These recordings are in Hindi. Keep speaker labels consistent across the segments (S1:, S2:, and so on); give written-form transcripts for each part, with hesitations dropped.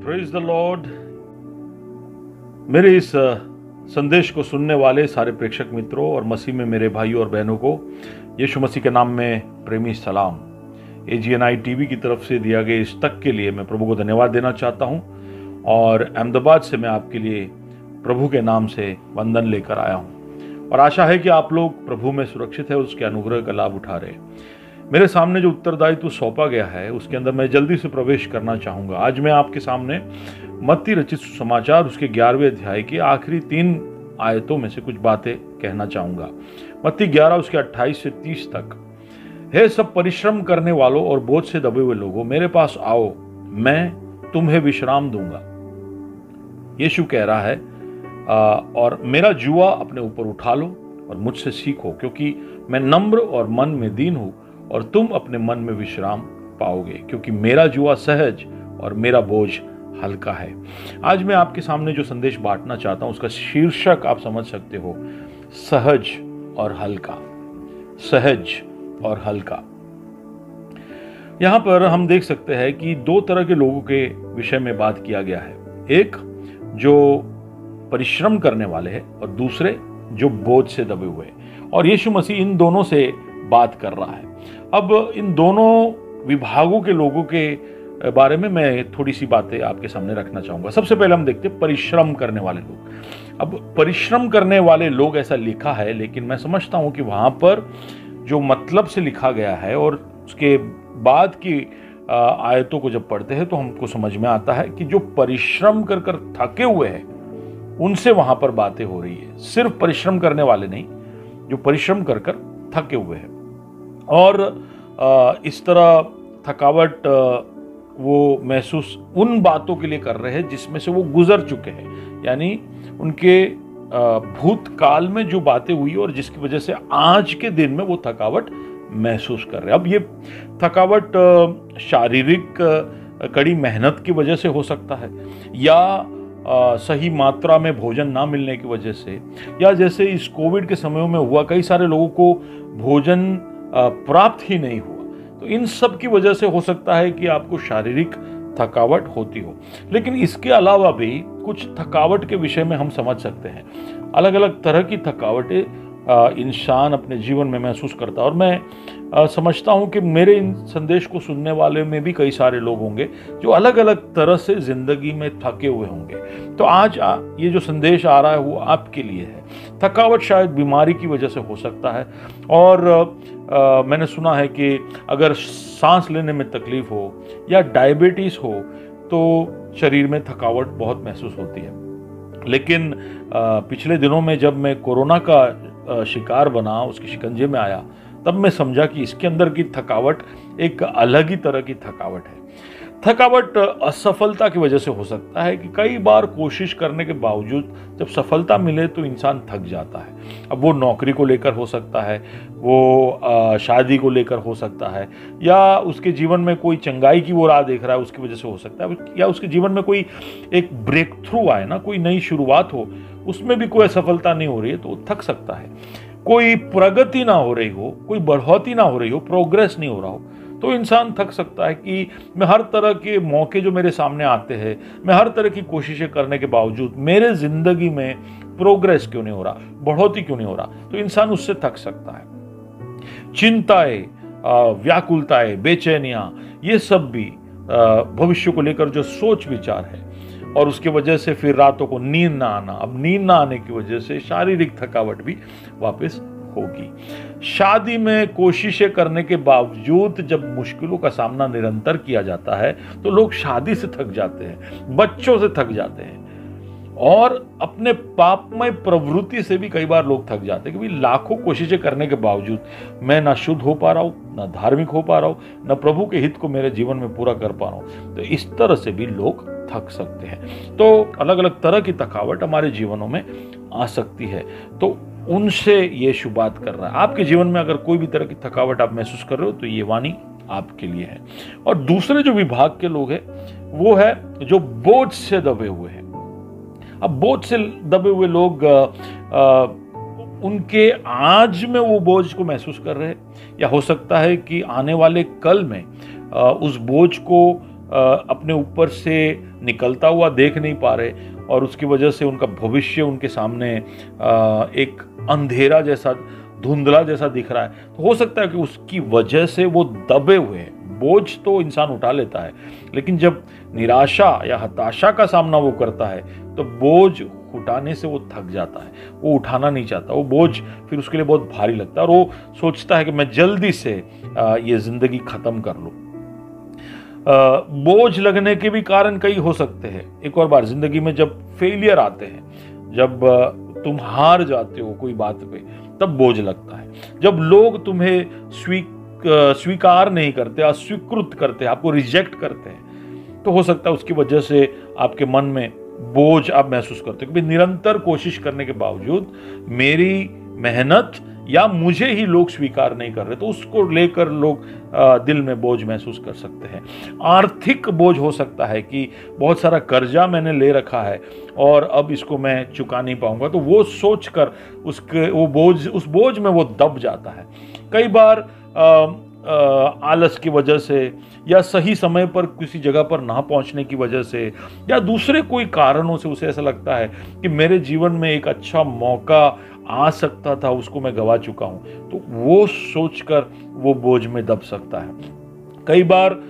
S1: Praise the Lord. मेरे इस संदेश को सुनने वाले सारे प्रेक्षक मित्रों और मसीह में मेरे भाइयों और बहनों को यीशु मसीह के नाम में प्रेमी सलाम। AGNI टीवी की तरफ से दिया गया इस तक के लिए मैं प्रभु को धन्यवाद देना चाहता हूं और अहमदाबाद से मैं आपके लिए प्रभु के नाम से वंदन लेकर आया हूं और आशा है कि आप लोग प्रभु में सुरक्षित है, उसके अनुग्रह का लाभ उठा रहे। मेरे सामने जो उत्तरदायित्व सौंपा गया है उसके अंदर मैं जल्दी से प्रवेश करना चाहूंगा। आज मैं आपके सामने मत्ती रचित सुसमाचार उसके 11वें अध्याय की आखिरी 3 आयतों में से कुछ बातें कहना चाहूंगा। मत्ती 11 उसके 28 से 30 तक। हे सब परिश्रम करने वालों और बोझ से दबे हुए लोगों, मेरे पास आओ, मैं तुम्हें विश्राम दूंगा। यीशु कह रहा है और मेरा जुआ अपने ऊपर उठा लो और मुझसे सीखो, क्योंकि मैं नम्र और मन में दीन हूं और तुम अपने मन में विश्राम पाओगे, क्योंकि मेरा जुआ सहज और मेरा बोझ हल्का है। आज मैं आपके सामने जो संदेश बांटना चाहता हूं उसका शीर्षक आप समझ सकते हो, सहज और हल्का। सहज और हल्का। यहां पर हम देख सकते हैं कि 2 तरह के लोगों के विषय में बात किया गया है। एक जो परिश्रम करने वाले हैं और दूसरे जो बोझ से दबे हुए हैं, और यीशु मसीह इन दोनों से बात कर रहा है। अब इन दोनों विभागों के लोगों के बारे में मैं थोड़ी सी बातें आपके सामने रखना चाहूंगा। सबसे पहले हम देखते हैं परिश्रम करने वाले लोग। अब परिश्रम करने वाले लोग ऐसा लिखा है, लेकिन मैं समझता हूं कि वहां पर जो मतलब से लिखा गया है और उसके बाद की आयतों को जब पढ़ते हैं तो हमको समझ में आता है कि जो परिश्रम कर कर थके हुए हैं उनसे वहां पर बातें हो रही है। सिर्फ परिश्रम करने वाले नहीं, जो परिश्रम कर कर थके हुए हैं और इस तरह थकावट वो महसूस उन बातों के लिए कर रहे हैं जिसमें से वो गुजर चुके हैं, यानी उनके भूतकाल में जो बातें हुई और जिसकी वजह से आज के दिन में वो थकावट महसूस कर रहे हैं। अब ये थकावट शारीरिक कड़ी मेहनत की वजह से हो सकता है, या सही मात्रा में भोजन ना मिलने की वजह से, या जैसे इस कोविड के समय में हुआ, कई सारे लोगों को भोजन प्राप्त ही नहीं हुआ। तो इन सब की वजह से हो सकता है कि आपको शारीरिक थकावट होती हो। लेकिन इसके अलावा भी कुछ थकावट के विषय में हम समझ सकते हैं। अलग अलग तरह की थकावटें इंसान अपने जीवन में महसूस करता है और मैं समझता हूं कि मेरे इन संदेश को सुनने वाले में भी कई सारे लोग होंगे जो अलग अलग तरह से जिंदगी में थके हुए होंगे। तो आज ये जो संदेश आ रहा है वो आपके लिए है। थकावट शायद बीमारी की वजह से हो सकता है, और मैंने सुना है कि अगर सांस लेने में तकलीफ हो या डायबिटीज हो तो शरीर में थकावट बहुत महसूस होती है। लेकिन पिछले दिनों में जब मैं कोरोना का शिकार बना, उसके शिकंजे में आया, तब मैं समझा कि इसके अंदर की थकावट एक अलग ही तरह की थकावट है। थकावट असफलता की वजह से हो सकता है कि कई बार कोशिश करने के बावजूद जब सफलता मिले तो इंसान थक जाता है। अब वो नौकरी को लेकर हो सकता है, वो शादी को लेकर हो सकता है, या उसके जीवन में कोई चंगाई की वो राह देख रहा है उसकी वजह से हो सकता है, या उसके जीवन में कोई एक ब्रेक थ्रू आए ना, कोई नई शुरुआत हो, उसमें भी कोई असफलता नहीं हो रही है तो वो थक सकता है। कोई प्रगति ना हो रही हो, कोई बढ़ोतरी ना हो रही हो, प्रोग्रेस नहीं हो रहा हो, तो इंसान थक सकता है कि मैं हर तरह के मौके जो मेरे सामने आते हैं, मैं हर तरह की कोशिशें करने के बावजूद मेरे जिंदगी में प्रोग्रेस क्यों नहीं हो रहा, बढ़ोतरी क्यों नहीं हो रहा, तो इंसान उससे थक सकता है। चिंताएं, व्याकुलताएं, बेचैनियां, ये सब भी भविष्य को लेकर जो सोच विचार है, और उसके वजह से फिर रातों को नींद ना आना, अब नींद ना आने की वजह से शारीरिक थकावट भी वापस होगी। शादी में कोशिशें करने के बावजूद जब मुश्किलों का सामना निरंतर किया जाता है तो लोग शादी से थक जाते हैं, बच्चों से थक जाते हैं, और अपने पापमय प्रवृत्ति से भी कई बार लोग थक जाते हैं कि लाखों कोशिशें करने के बावजूद मैं ना शुद्ध हो पा रहा हूं, ना धार्मिक हो पा रहा हूं, ना प्रभु के हित को मेरे जीवन में पूरा कर पा रहा हूं। तो इस तरह से भी लोग थक सकते हैं। तो अलग अलग तरह की थकावट हमारे जीवनों में आ सकती है, तो उनसे यीशु बात कर रहा है। आपके जीवन में अगर कोई भी तरह की थकावट आप महसूस कर रहे हो तो ये वाणी आपके लिए है। और दूसरे जो विभाग के लोग हैं वो है जो बोझ से दबे हुए हैं। अब बोझ से दबे हुए लोग उनके आज में वो बोझ को महसूस कर रहे हैं, या हो सकता है कि आने वाले कल में उस बोझ को अपने ऊपर से निकलता हुआ देख नहीं पा रहे और उसकी वजह से उनका भविष्य उनके सामने एक अंधेरा जैसा, धुंधला जैसा दिख रहा है, तो हो सकता है कि उसकी वजह से वो दबे हुए हैं। बोझ तो इंसान उठा लेता है, लेकिन जब निराशा या हताशा का सामना वो करता है तो बोझ उठाने से वो थक जाता है, वो उठाना नहीं चाहता, वो बोझ फिर उसके लिए बहुत भारी लगता है और वो सोचता है कि मैं जल्दी से ये जिंदगी खत्म कर लूं। बोझ लगने के भी कारण कई हो सकते हैं। एक और बार जिंदगी में जब फेलियर आते हैं, जब तुम हार जाते हो कोई बात पे, तब बोझ लगता है। जब लोग तुम्हें स्वीकार नहीं करते, अस्वीकृत करते, आपको रिजेक्ट करते हैं, तो हो सकता है उसकी वजह से आपके मन में बोझ आप महसूस करते हो कि निरंतर कोशिश करने के बावजूद मेरी मेहनत या मुझे ही लोग स्वीकार नहीं कर रहे, तो उसको लेकर लोग दिल में बोझ महसूस कर सकते हैं। आर्थिक बोझ हो सकता है कि बहुत सारा कर्जा मैंने ले रखा है और अब इसको मैं चुका नहीं पाऊंगा, तो वो सोचकर उस बोझ में वो दब जाता है। कई बार आलस की वजह से या सही समय पर किसी जगह पर ना पहुंचने की वजह से या दूसरे कोई कारणों से उसे ऐसा लगता है कि मेरे जीवन में एक अच्छा मौका आ सकता था, उसको मैं गवा चुका हूं, तो वो सोचकर वो बोझ में दब सकता है। कई बार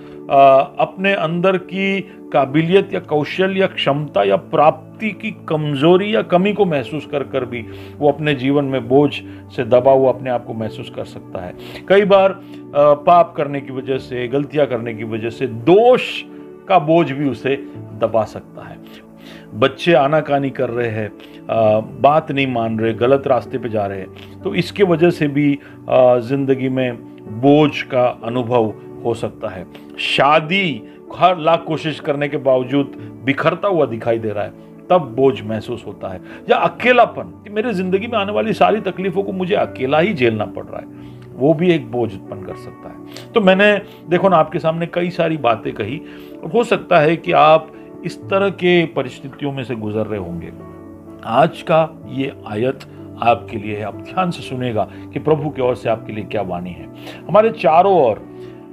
S1: अपने अंदर की काबिलियत या कौशल या क्षमता या प्राप्ति की कमजोरी या कमी को महसूस कर कर भी वो अपने जीवन में बोझ से दबा हुआ अपने आप को महसूस कर सकता है। कई बार पाप करने की वजह से, गलतियां करने की वजह से दोष का बोझ भी उसे दबा सकता है। बच्चे आनाकानी कर रहे हैं, बात नहीं मान रहे, गलत रास्ते पे जा रहे हैं, तो इसके वजह से भी जिंदगी में बोझ का अनुभव हो सकता है। शादी हर लाख कोशिश करने के बावजूद बिखरता हुआ दिखाई दे रहा है, तब बोझ महसूस होता है। या अकेलापन, कि मेरे जिंदगी में आने वाली सारी तकलीफों को मुझे अकेला ही झेलना पड़ रहा है, वो भी एक बोझ उत्पन्न कर सकता है। तो मैंने देखो ना आपके सामने कई सारी बातें कही, हो सकता है कि आप इस तरह के परिस्थितियों में से गुजर रहे होंगे। आज का ये आयत आपके लिए है, आप ध्यान से सुनेगा कि प्रभु की ओर से आपके लिए क्या वाणी है। हमारे चारों ओर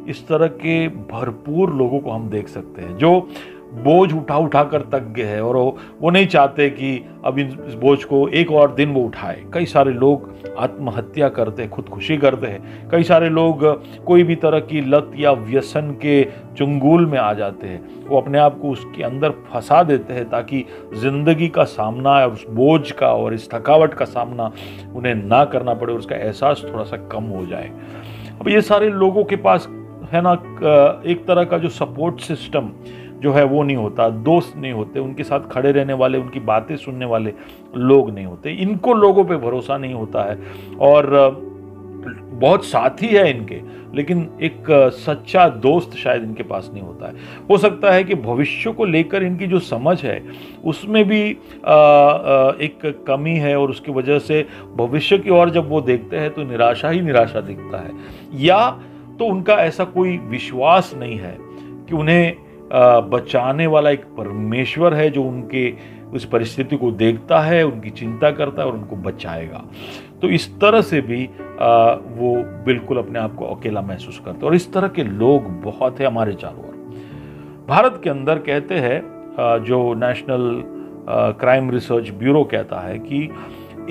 S1: इस तरह के भरपूर लोगों को हम देख सकते हैं जो बोझ उठा उठा कर थक गए हैं और वो नहीं चाहते कि अब इस बोझ को एक और दिन वो उठाए। कई सारे लोग आत्महत्या करते हैं, खुदकुशी करते हैं। कई सारे लोग कोई भी तरह की लत या व्यसन के चंगुल में आ जाते हैं, वो अपने आप को उसके अंदर फंसा देते हैं ताकि जिंदगी का सामना और उस बोझ का और इस थकावट का सामना उन्हें ना करना पड़े और उसका एहसास थोड़ा सा कम हो जाए। अब ये सारे लोगों के पास है ना एक तरह का जो सपोर्ट सिस्टम जो है वो नहीं होता, दोस्त नहीं होते, उनके साथ खड़े रहने वाले, उनकी बातें सुनने वाले लोग नहीं होते, इनको लोगों पे भरोसा नहीं होता है और बहुत साथी है इनके, लेकिन एक सच्चा दोस्त शायद इनके पास नहीं होता है। हो सकता है कि भविष्य को लेकर इनकी जो समझ है उसमें भी एक कमी है और उसकी वजह से भविष्य की ओर जब वो देखते हैं तो निराशा ही निराशा दिखता है, या तो उनका ऐसा कोई विश्वास नहीं है कि उन्हें बचाने वाला एक परमेश्वर है जो उनके उस परिस्थिति को देखता है, उनकी चिंता करता है और उनको बचाएगा। तो इस तरह से भी वो बिल्कुल अपने आप को अकेला महसूस करते हैं और इस तरह के लोग बहुत है हमारे चारों ओर। भारत के अंदर कहते हैं जो नेशनल क्राइम रिसर्च ब्यूरो कहता है कि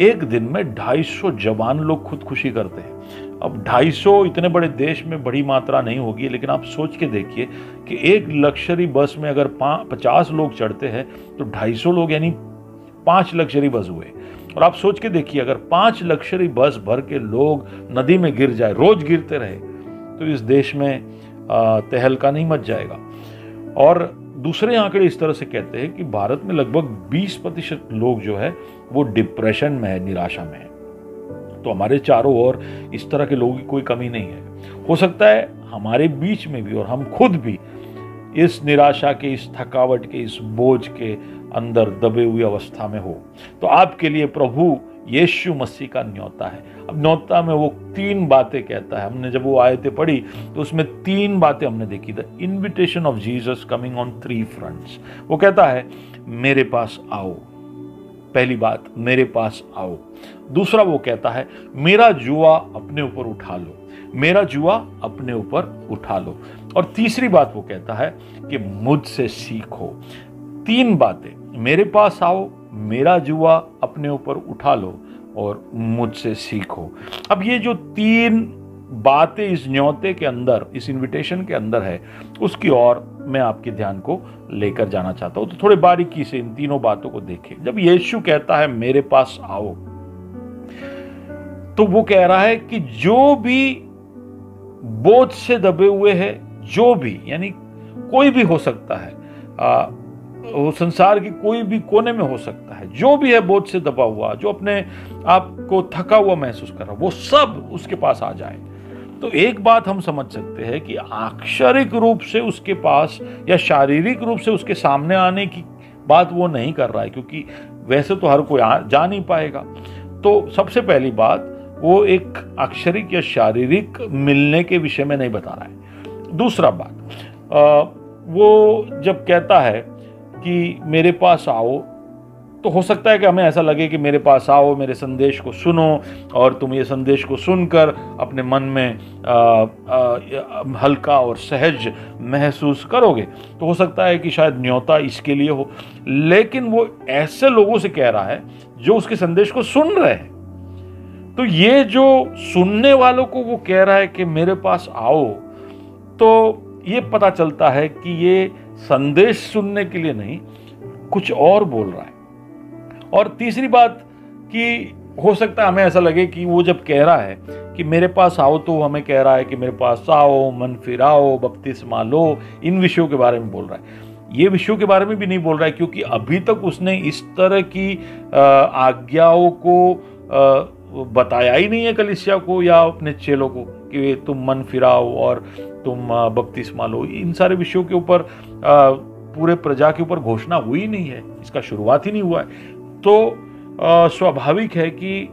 S1: एक दिन में 250 जवान लोग खुदकुशी करते हैं। अब 250 इतने बड़े देश में बड़ी मात्रा नहीं होगी, लेकिन आप सोच के देखिए कि एक लग्जरी बस में अगर 50 लोग चढ़ते हैं तो 250 लोग यानी 5 लग्जरी बस हुए। और आप सोच के देखिए अगर 5 लग्जरी बस भर के लोग नदी में गिर जाए, रोज गिरते रहे, तो इस देश में तहलका नहीं मच जाएगा। और दूसरे आंकड़े इस तरह से कहते हैं कि भारत में लगभग 20% लोग जो है वो डिप्रेशन में है, निराशा में है। तो हमारे चारों ओर इस तरह के लोगों की कोई कमी नहीं है। हो सकता है हमारे बीच में भी और हम खुद भी इस निराशा के, इस थकावट के, इस बोझ के अंदर दबे हुई अवस्था में हो। तो आपके लिए प्रभु यीशु मसीह का न्योता है। अब न्योता में वो 3 बातें कहता है। हमने जब वो आयतें पढ़ी तो उसमें 3 बातें हमने देखी। The invitation of Jesus coming on 3 fronts. वो कहता है मेरे पास आओ, पहली बात, मेरे पास आओ। दूसरा वो कहता है मेरा जुआ अपने ऊपर उठा लो, मेरा जुआ अपने ऊपर उठा लो। और तीसरी बात वो कहता है कि मुझसे सीखो। तीन बातें, मेरे पास आओ, मेरा जुआ अपने ऊपर उठा लो और मुझसे सीखो। अब ये जो तीन बातें इस न्योते के अंदर, इस इनविटेशन के अंदर है, उसकी ओर मैं आपके ध्यान को लेकर जाना चाहता हूं। तो थोड़े बारीकी से इन तीनों बातों को देखें। जब यीशु कहता है मेरे पास आओ, तो वो कह रहा है कि जो भी बोझ से दबे हुए हैं, जो भी, यानी कोई भी हो सकता है, वो संसार की कोई भी कोने में हो सकता है, जो भी है बोझ से दबा हुआ, जो अपने आप को थका हुआ महसूस कर रहा, वो सब उसके पास आ जाए। तो एक बात हम समझ सकते हैं कि अक्षरिक रूप से उसके पास या शारीरिक रूप से उसके सामने आने की बात वो नहीं कर रहा है, क्योंकि वैसे तो हर कोई जा नहीं पाएगा। तो सबसे पहली बात, वो एक अक्षरिक या शारीरिक मिलने के विषय में नहीं बता रहा है। दूसरा बात, वो जब कहता है कि मेरे पास आओ, तो हो सकता है कि हमें ऐसा लगे कि मेरे पास आओ, मेरे संदेश को सुनो, और तुम ये संदेश को सुनकर अपने मन में हल्का और सहज महसूस करोगे। तो हो सकता है कि शायद न्योता इसके लिए हो, लेकिन वो ऐसे लोगों से कह रहा है जो उसके संदेश को सुन रहे हैं। तो ये जो सुनने वालों को वो कह रहा है कि मेरे पास आओ, तो ये पता चलता है कि ये संदेश सुनने के लिए नहीं, कुछ और बोल रहा है। और तीसरी बात कि हो सकता है हमें ऐसा लगे कि वो जब कह रहा है कि मेरे पास आओ, तो हमें कह रहा है कि मेरे पास आओ, मन फिराओ, बपतिस्मा लो, इन विषयों के बारे में बोल रहा है। ये विषयों के बारे में भी नहीं बोल रहा है, क्योंकि अभी तक उसने इस तरह की आज्ञाओं को बताया ही नहीं है कलीसिया को या अपने चेलों को कि तुम मन फिराओ और तुम बपतिस्मा लो। इन सारे विषयों के ऊपर पूरे प्रजा के ऊपर घोषणा हुई नहीं है, इसका शुरुआत ही नहीं हुआ है। तो स्वाभाविक है कि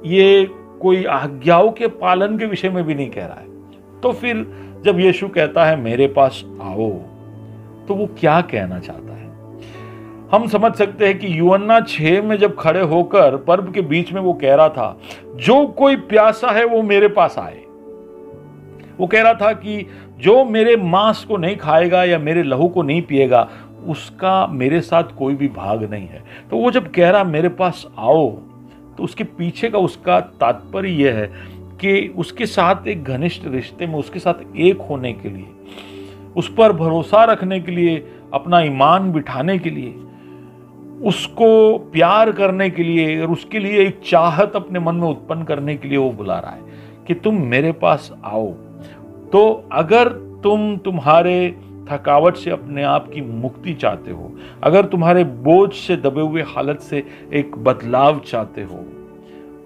S1: ये कोई आज्ञाओं के पालन के विषय में भी नहीं कह रहा है। तो फिर जब यीशु कहता है मेरे पास आओ, तो वो क्या कहना चाहता है? हम समझ सकते हैं कि यूहन्ना 6 में जब खड़े होकर पर्व के बीच में वो कह रहा था, जो कोई प्यासा है वो मेरे पास आए। वो कह रहा था कि जो मेरे मांस को नहीं खाएगा या मेरे लहू को नहीं पिएगा, उसका मेरे साथ कोई भी भाग नहीं है। तो वो जब कह रहा मेरे पास आओ, तो उसके पीछे का उसका तात्पर्य यह है कि उसके साथ एक घनिष्ठ रिश्ते में, उसके साथ एक होने के लिए, उस पर भरोसा रखने के लिए, अपना ईमान बिठाने के लिए, उसको प्यार करने के लिए और उसके लिए एक चाहत अपने मन में उत्पन्न करने के लिए वो बुला रहा है कि तुम मेरे पास आओ। तो अगर तुम तुम्हारे थकावट से अपने आप की मुक्ति चाहते हो, अगर तुम्हारे बोझ से दबे हुए हालत से एक बदलाव चाहते हो,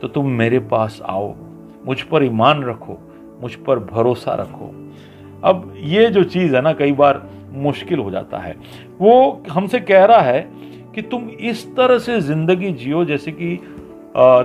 S1: तो तुम मेरे पास आओ, मुझ पर ईमान रखो, मुझ पर भरोसा रखो। अब ये जो चीज़ है ना, कई बार मुश्किल हो जाता है। वो हमसे कह रहा है कि तुम इस तरह से जिंदगी जियो जैसे कि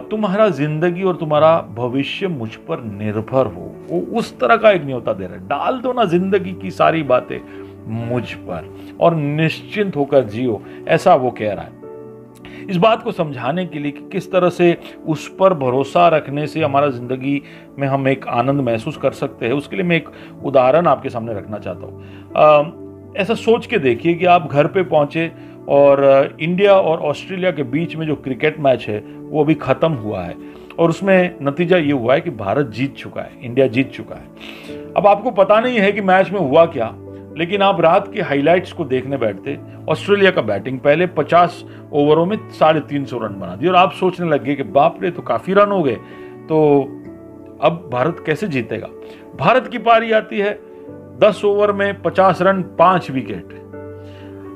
S1: तुम्हारा जिंदगी और तुम्हारा भविष्य मुझ पर निर्भर हो। वो उस तरह का एक न्योता दे रहा है। डाल दो ना जिंदगी की सारी बातें मुझ पर और निश्चिंत होकर जियो, ऐसा वो कह रहा है। इस बात को समझाने के लिए कि किस तरह से उस पर भरोसा रखने से हमारा जिंदगी में हम एक आनंद महसूस कर सकते हैं, उसके लिए मैं एक उदाहरण आपके सामने रखना चाहता हूँ। ऐसा सोच के देखिए कि आप घर पे पहुंचे और इंडिया और ऑस्ट्रेलिया के बीच में जो क्रिकेट मैच है वो अभी ख़त्म हुआ है और उसमें नतीजा ये हुआ है कि भारत जीत चुका है, इंडिया जीत चुका है। अब आपको पता नहीं है कि मैच में हुआ क्या, लेकिन आप रात के हाइलाइट्स को देखने बैठते। ऑस्ट्रेलिया का बैटिंग पहले 50 ओवरों में 350 रन बना दिए और आप सोचने लगे कि बाप रे, तो काफ़ी रन हो गए, तो अब भारत कैसे जीतेगा। भारत की पारी आती है, 10 ओवर में 50 रन, 5 विकेट।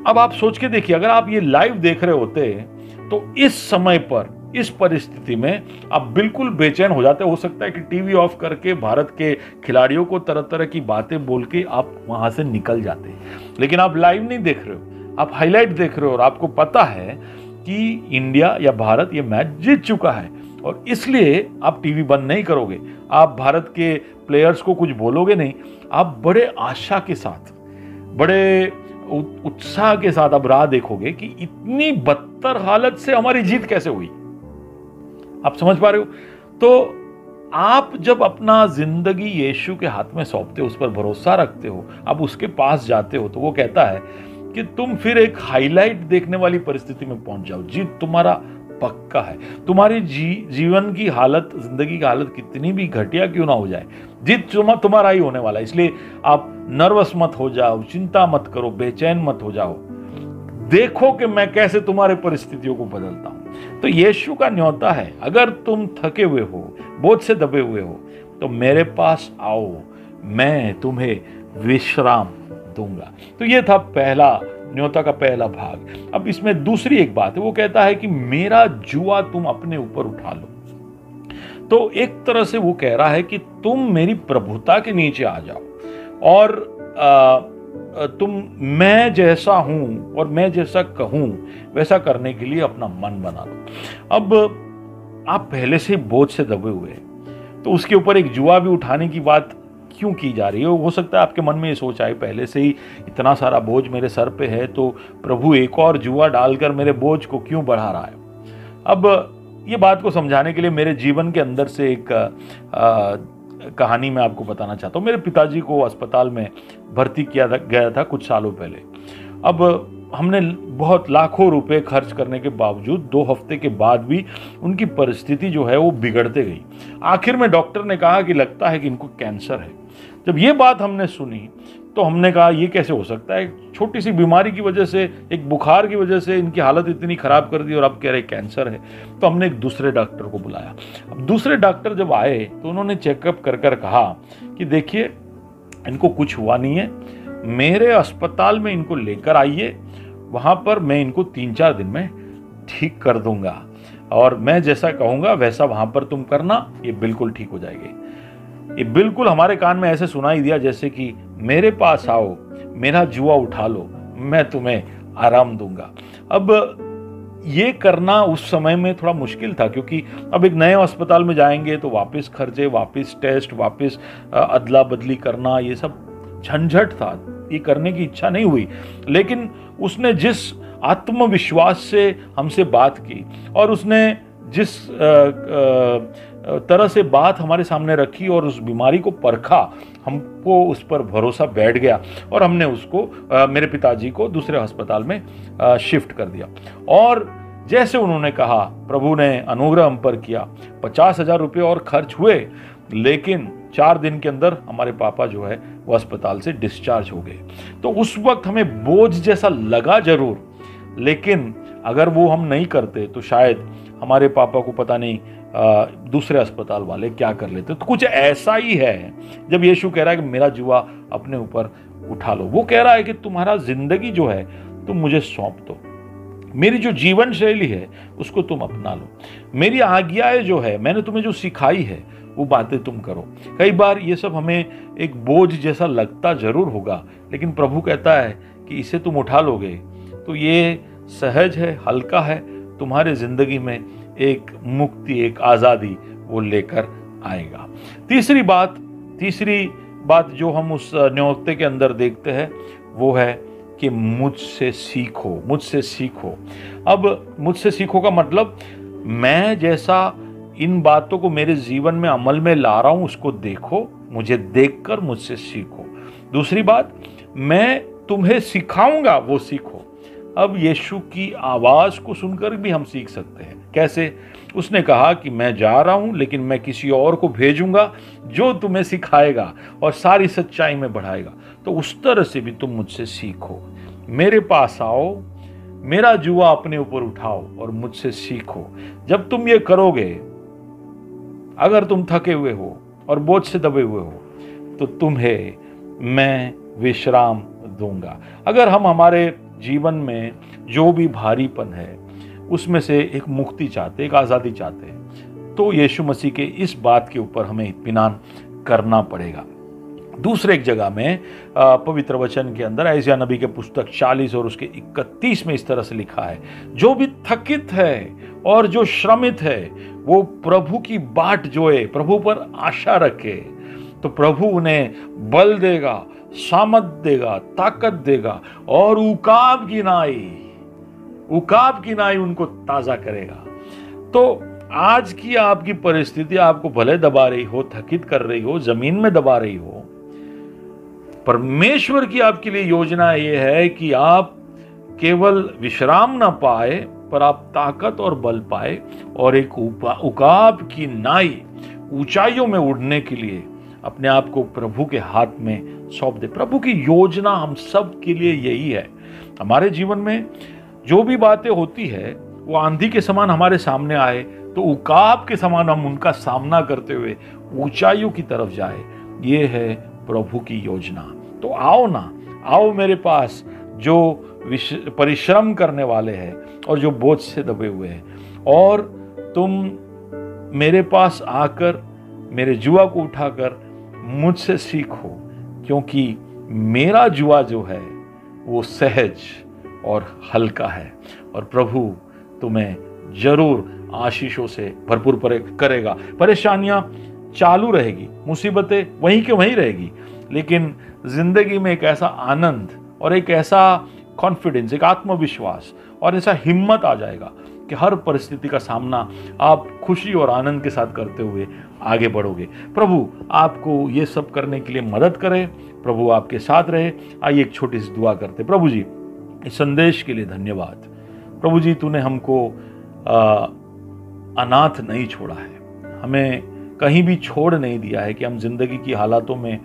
S1: अब आप सोच के देखिए, अगर आप ये लाइव देख रहे होते तो इस समय पर, इस परिस्थिति में आप बिल्कुल बेचैन हो जाते। हो सकता है कि टीवी ऑफ करके भारत के खिलाड़ियों को तरह तरह की बातें बोल के आप वहां से निकल जाते। लेकिन आप लाइव नहीं देख रहे हो, आप हाईलाइट देख रहे हो और आपको पता है कि इंडिया या भारत ये मैच जीत चुका है और इसलिए आप टीवी बंद नहीं करोगे, आप भारत के प्लेयर्स को कुछ बोलोगे नहीं, आप बड़े आशा के साथ, बड़े उत्साह के साथ अब राह देखोगे कि इतनी बदतर हालत से हमारी जीत कैसे हुई। आप समझ पा रहे हो? तो आप जब अपना जिंदगी यीशु के हाथ में सौंपते हो, उस पर भरोसा रखते हो, आप उसके पास जाते हो, तो वो कहता है कि तुम फिर एक हाईलाइट देखने वाली परिस्थिति में पहुंच जाओ। जीत तुम्हारा पक्का है। तुम्हारी जीवन की हालत, जिंदगी की हालत कितनी भी घटिया क्यों ना हो जाए, जीत तुम्हारा ही होने वाला है। इसलिए आप नर्वस मत हो जाओ, चिंता मत करो, बेचैन मत हो जाओ। देखो कि मैं कैसे तुम्हारे परिस्थितियों को बदलता हूं। तो यीशु का न्योता है, अगर तुम थके हुए हो, बोझ से दबे हुए हो, तो मेरे पास आओ, मैं तुम्हें विश्राम दूंगा। तो ये था पहला न्योता का पहला भाग। अब इसमें दूसरी एक बात है, वो कहता है कि मेरा जुआ तुम अपने ऊपर उठा लो। तो एक तरह से वो कह रहा है कि तुम मेरी प्रभुता के नीचे आ जाओ और तुम मैं जैसा हूं और मैं जैसा कहूं वैसा करने के लिए अपना मन बना लो। अब आप पहले से बोझ से दबे हुए हैं, तो उसके ऊपर एक जुआ भी उठाने की बात क्यों की जा रही है? हो सकता है आपके मन में ये सोच आए, पहले से ही इतना सारा बोझ मेरे सर पे है, तो प्रभु एक और जुआ डालकर मेरे बोझ को क्यों बढ़ा रहा है? अब ये बात को समझाने के लिए मेरे जीवन के अंदर से एक कहानी मैं आपको बताना चाहता हूँ। मेरे पिताजी को अस्पताल में भर्ती किया गया था कुछ सालों पहले। अब हमने बहुत लाखों रुपए खर्च करने के बावजूद 2 हफ्ते के बाद भी उनकी परिस्थिति जो है वो बिगड़ते गई। आखिर में डॉक्टर ने कहा कि लगता है कि इनको कैंसर है। जब ये बात हमने सुनी तो हमने कहा ये कैसे हो सकता है, छोटी सी बीमारी की वजह से, एक बुखार की वजह से इनकी हालत इतनी खराब कर दी और अब कह रहे कैंसर है। तो हमने एक दूसरे डॉक्टर को बुलाया। अब दूसरे डॉक्टर जब आए तो उन्होंने चेकअप कर कर कहा कि देखिए इनको कुछ हुआ नहीं है, मेरे अस्पताल में इनको लेकर आइए, वहां पर मैं इनको 3-4 दिन में ठीक कर दूंगा और मैं जैसा कहूंगा वैसा वहां पर तुम करना, ये बिल्कुल ठीक हो जाएगी। ये बिल्कुल हमारे कान में ऐसे सुनाई दिया जैसे कि मेरे पास आओ, मेरा जुआ उठा लो, मैं तुम्हें आराम दूंगा। अब ये करना उस समय में थोड़ा मुश्किल था, क्योंकि अब एक नए अस्पताल में जाएंगे तो वापस खर्चे, वापस टेस्ट, वापस अदला बदली करना, ये सब झंझट था। ये करने की इच्छा नहीं हुई, लेकिन उसने जिस आत्मविश्वास से हमसे बात की और उसने जिस तरह से बात हमारे सामने रखी और उस बीमारी को परखा, हमको उस पर भरोसा बैठ गया और हमने उसको मेरे पिताजी को दूसरे अस्पताल में शिफ्ट कर दिया। और जैसे उन्होंने कहा, प्रभु ने अनुग्रह हम पर किया। 50,000 रुपये और खर्च हुए, लेकिन 4 दिन के अंदर हमारे पापा जो है वो अस्पताल से डिस्चार्ज हो गए। तो उस वक्त हमें बोझ जैसा लगा जरूर, लेकिन अगर वो हम नहीं करते तो शायद हमारे पापा को पता नहीं दूसरे अस्पताल वाले क्या कर लेते। तो कुछ ऐसा ही है जब यीशु कह रहा है कि मेरा जुआ अपने ऊपर उठा लो। वो कह रहा है कि तुम्हारा जिंदगी जो है तुम मुझे सौंप दो, मेरी जो जीवन शैली है उसको तुम अपना लो, मेरी आज्ञाएं जो है, मैंने तुम्हें जो सिखाई है वो बातें तुम करो। कई बार ये सब हमें एक बोझ जैसा लगता जरूर होगा, लेकिन प्रभु कहता है कि इसे तुम उठा लोगे तो ये सहज है, हल्का है, तुम्हारे जिंदगी में एक मुक्ति, एक आजादी वो लेकर आएगा। तीसरी बात जो हम उस न्योते के अंदर देखते हैं वो है कि मुझसे सीखो। अब मुझसे सीखो का मतलब, मैं जैसा इन बातों को मेरे जीवन में अमल में ला रहा हूं उसको देखो, मुझे देखकर मुझसे सीखो। दूसरी बात, मैं तुम्हें सिखाऊंगा वो सीखो। अब यीशु की आवाज को सुनकर भी हम सीख सकते हैं। कैसे? उसने कहा कि मैं जा रहा हूं, लेकिन मैं किसी और को भेजूंगा जो तुम्हें सिखाएगा और सारी सच्चाई में बढ़ाएगा। तो उस तरह से भी तुम मुझसे सीखो, मेरे पास आओ, मेरा जुआ अपने ऊपर उठाओ और मुझसे सीखो। जब तुम ये करोगे, अगर तुम थके हुए हो और बोझ से दबे हुए हो, तो तुम्हें मैं विश्राम दूंगा। अगर हम हमारे जीवन में जो भी भारीपन है उसमें से एक मुक्ति चाहते, एक आज़ादी चाहते हैं, तो यीशु मसीह के इस बात के ऊपर हमें इत्मीनान करना पड़ेगा। दूसरे एक जगह में पवित्र वचन के अंदर यशायाह नबी के पुस्तक 40 और उसके 31 में इस तरह से लिखा है, जो भी थकित है और जो श्रमित है वो प्रभु की बाट जोए, प्रभु पर आशा रखे, तो प्रभु उन्हें बल देगा सामत देगा, ताकत देगा और उकाब की नाई उनको ताजा करेगा। तो आज की आपकी परिस्थिति आपको भले दबा रही हो, थकित कर रही हो, जमीन में दबा रही हो, परमेश्वर की आपके लिए योजना यह है कि आप केवल विश्राम ना पाए, पर आप ताकत और बल पाए और एक उकाब की नाई ऊंचाइयों में उड़ने के लिए अपने आप को प्रभु के हाथ में सौंप दे। प्रभु की योजना हम सब के लिए यही है। हमारे जीवन में जो भी बातें होती है वो आंधी के समान हमारे सामने आए तो उकाब के समान हम उनका सामना करते हुए ऊंचाइयों की तरफ जाए, ये है प्रभु की योजना। तो आओ ना, आओ मेरे पास जो परिश्रम करने वाले हैं और जो बोझ से दबे हुए हैं, और तुम मेरे पास आकर मेरे जुआ को उठाकर मुझसे सीखो, क्योंकि मेरा जुआ जो है वो सहज और हल्का है और प्रभु तुम्हें जरूर आशीषों से भरपूर करेगा। परेशानियां चालू रहेगी, मुसीबतें वहीं के वहीं रहेगी, लेकिन जिंदगी में एक ऐसा आनंद और एक ऐसा कॉन्फिडेंस, एक आत्मविश्वास और ऐसा हिम्मत आ जाएगा कि हर परिस्थिति का सामना आप खुशी और आनंद के साथ करते हुए आगे बढ़ोगे। प्रभु आपको ये सब करने के लिए मदद करे, प्रभु आपके साथ रहे। आइए एक छोटी सी दुआ करते। प्रभु जी, इस संदेश के लिए धन्यवाद। प्रभु जी, तूने हमको अनाथ नहीं छोड़ा है, हमें कहीं भी छोड़ नहीं दिया है कि हम जिंदगी की हालातों में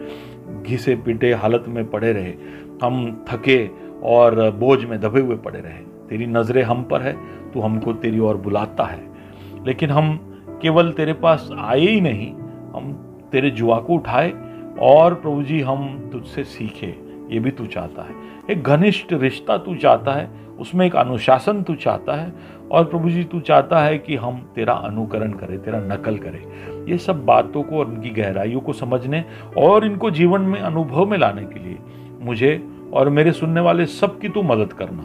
S1: घिसे पिटे हालत में पड़े रहे, हम थके और बोझ में दबे हुए पड़े रहे। तेरी नजरें हम पर है, तू हमको तेरी ओर बुलाता है, लेकिन हम केवल तेरे पास आए ही नहीं, हम तेरे जुआ को उठाए और प्रभु जी हम तुझसे सीखे, ये भी तू चाहता है। एक घनिष्ठ रिश्ता तू चाहता है, उसमें एक अनुशासन तू चाहता है, और प्रभु जी तू चाहता है कि हम तेरा अनुकरण करें, तेरा नकल करें। ये सब बातों को और उनकी गहराइयों को समझने और इनको जीवन में अनुभव में लाने के लिए मुझे और मेरे सुनने वाले सबकी तू मदद करना,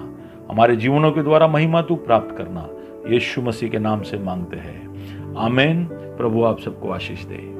S1: हमारे जीवनों के द्वारा महिमा तू प्राप्त करना। यीशु मसीह के नाम से मांगते हैं, आमीन। प्रभु आप सबको आशीष दे।